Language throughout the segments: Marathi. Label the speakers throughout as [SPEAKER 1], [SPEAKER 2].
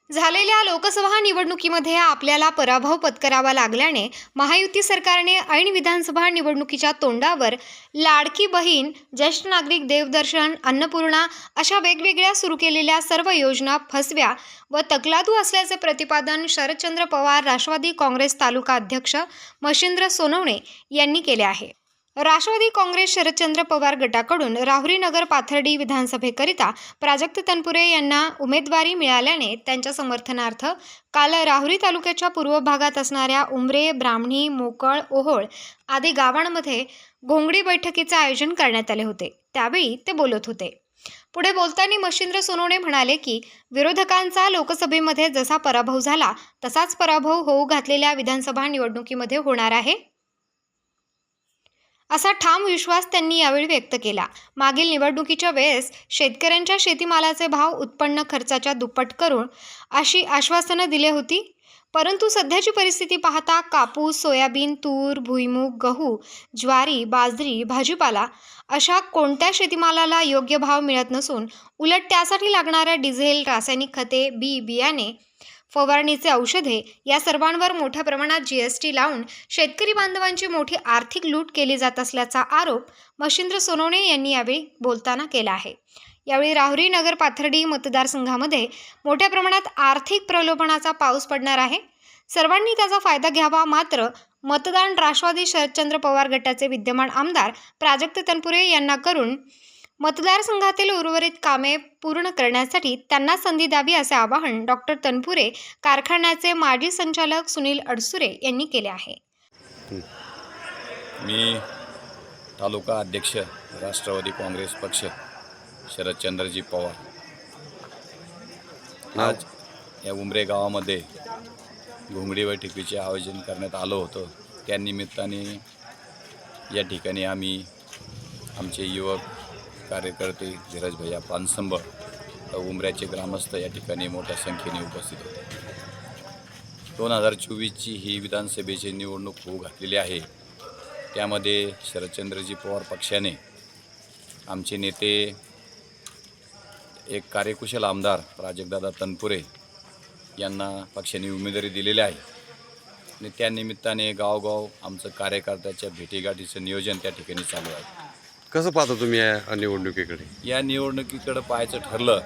[SPEAKER 1] झालेल्या लोकसभा निवडणुकीमध्ये आपल्याला पराभव पत्करावा लागल्याने महायुती सरकारने ऐन विधानसभा निवडणुकीच्या तोंडावर लाडकी बहीण, ज्येष्ठ नागरिक देवदर्शन, अन्नपूर्णा अशा वेगवेगळ्या सुरू केलेल्या सर्व योजना फसव्या व तकलादू असल्याचे प्रतिपादन शरदचंद्र पवार राष्ट्रवादी काँग्रेस तालुका अध्यक्ष मच्छिंद्र सोनवणे यांनी केले आहे। राष्ट्रवादी काँग्रेस शरदचंद्र पवार गटाकडून राहुरी नगर पाथर्डी विधानसभेकरिता प्राजक्त तनपुरे यांना उमेदवारी मिळाल्याने त्यांच्या समर्थनार्थ काल राहुरी तालुक्याच्या पूर्व भागात असणाऱ्या उमरे, ब्राह्मणी, मोकळ, ओहोळ आदी गावांमध्ये घोंगडी बैठकीचे आयोजन करण्यात आले होते। त्यावेळी ते बोलत होते। पुढे बोलताना मच्छिंद्र सोनवणे म्हणाले की विरोधकांचा लोकसभेमध्ये जसा पराभव झाला तसाच पराभव होऊ घातलेल्या विधानसभा निवडणुकीमध्ये होणार आहे असा ठाम विश्वास त्यांनी यावेळी व्यक्त केला। मागील निवडणुकीच्या वेळेस शेतकऱ्यांच्या शेतीमालाचे भाव उत्पन्न खर्चाच्या दुप्पट करून अशी आश्वासनं दिली होती, परंतु सध्याची परिस्थिती पाहता कापूस, सोयाबीन, तूर, भुईमूग, गहू, ज्वारी, बाजरी, भाजीपाला अशा कोणत्या शेतीमालाला योग्य भाव मिळत नसून उलट त्यासाठी लागणाऱ्या डिझेल, रासायनिक खते, बियाणे, फवारणीचे औषधे या सर्वांवर मोठ्या प्रमाणात जीएसटी लावून शेतकरी बांधवांची मोठी आर्थिक लूट केली जात असल्याचा आरोप मच्छिंद्र सोनवणे यांनी यावेळी बोलताना केला आहे। यावेळी राहुरी नगर पाथर्डी मतदारसंघामध्ये मोठ्या प्रमाणात आर्थिक प्रलोभनाचा पाऊस पडणार आहे। सर्वांनी त्याचा फायदा घ्यावा। मात्र मतदान राष्ट्रवादी शरदचंद्र पवार गटाचे विद्यमान आमदार प्राजक्त तनपुरे यांना करून मतदारसंघातील उर्वरित कामे पूर्ण करण्यासाठी त्यांना संधी द्यावी असे आवाहन डॉक्टर तनपुरे कारखान्याचे माजी संचालक सुनील अडसुरे यांनी केले आहे।
[SPEAKER 2] मी तालुका अध्यक्ष राष्ट्रवादी काँग्रेस पक्ष शरदचंद्रजी पवार आज या उमरे गावामध्ये घोंगडी बैठकीचे आयोजन करण्यात आलं होतं। त्या निमित्ताने या ठिकाणी आम्ही आमचे युवक कार्यकर्ते धीरज भैया पानसंब उमऱ्याचे ग्रामस्थ या ठिकाणी मोठ्या संख्येने उपस्थित होते। 2024ची ही विधानसभेची निवडणूक होऊ घातलेली आहे। त्यामध्ये शरदचंद्रजी पवार पक्षाने आमचे नेते एक कार्यकुशल आमदार प्राजक्तदादा तनपुरे यांना पक्षाने उमेदवारी दिलेली आहे आणि त्या निमित्ताने गावगाव आमचं कार्यकर्त्याच्या भेटीगाठीचं नियोजन त्या ठिकाणी चालू आहे।
[SPEAKER 3] कसं पाहता तुम्ही या निवडणुकीकडे?
[SPEAKER 2] या निवडणुकीकडे पाहायचं ठरलं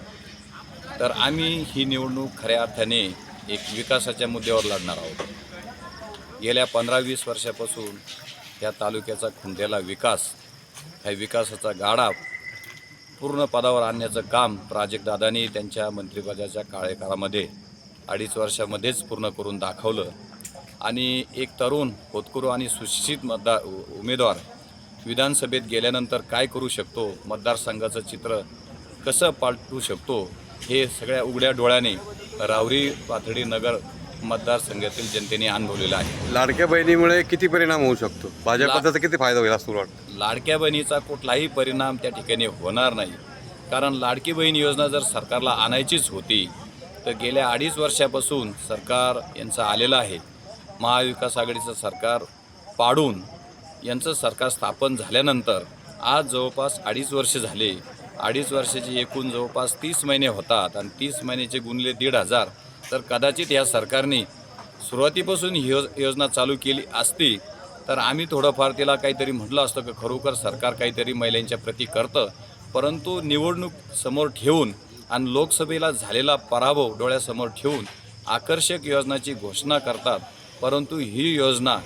[SPEAKER 2] तर आम्ही ही निवडणूक खऱ्या अर्थाने एक विकासाच्या मुद्द्यावर लढणार आहोत। गेल्या 15-20 वर्षापासून या तालुक्याचा खुंटलेला विकास, हा विकासाचा गाडा पूर्ण पदावर आणण्याचं काम प्राजक्तदादांनी त्यांच्या मंत्रिपदाच्या कार्यकाळामध्ये 2.5 वर्षामध्येच पूर्ण करून दाखवलं आणि एक तरुण, होतकरू आणि सुशिक्षित उमेदवार विधानसभेत गेल्यानंतर काय करू शकतो, मतदारसंघाचं चित्र कसं पालटू शकतो, हे सगळ्या उघड्या डोळ्याने राहुरी पाथर्डी नगर मतदारसंघातील जनतेने अनुभवलेलं आहे।
[SPEAKER 3] लाडक्या बहिणीमुळे किती परिणाम होऊ शकतो? भाजपचा किती फायदा होईल असं वाटतं?
[SPEAKER 2] लाडक्या बहिणीचा कुठलाही परिणाम त्या ठिकाणी होणार नाही, कारण लाडकी बहीण योजना जर सरकारला आणायचीच होती तर गेल्या 2.5 वर्षापासून सरकार यांचं आलेलं आहे। महाविकास आघाडीचं सरकार पाडून यांचं सरकार स्थापन झाल्यानंतर आज जवळपास 2.5 वर्ष झाले। 2.5 वर्षाचे एकूण जवळपास 30 महिने होतात आणि 30 महिन्याचे गुणले 1,500 तर कदाचित या सरकारने सुरुवातीपासून ही योजना चालू केली असती तर आम्ही थोडंफार तिला काहीतरी म्हटलं असतं की खरोखर सरकार काहीतरी महिलांच्या प्रती करतं। परंतु निवडणूक समोर ठेवून आणि लोकसभेला झालेला पराभव डोळ्यासमोर ठेवून आकर्षक योजनाची घोषणा करतात, परंतु ही योजना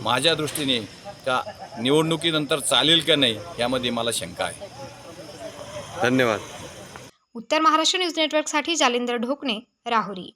[SPEAKER 2] माझ्या दृष्टीने त्या निवडणुकीनंतर चालेल का नाही यामध्ये मला शंका आहे।
[SPEAKER 3] धन्यवाद।
[SPEAKER 1] उत्तर महाराष्ट्र न्यूज नेटवर्कसाठी जालिंदर ढोकणे, राहुरी।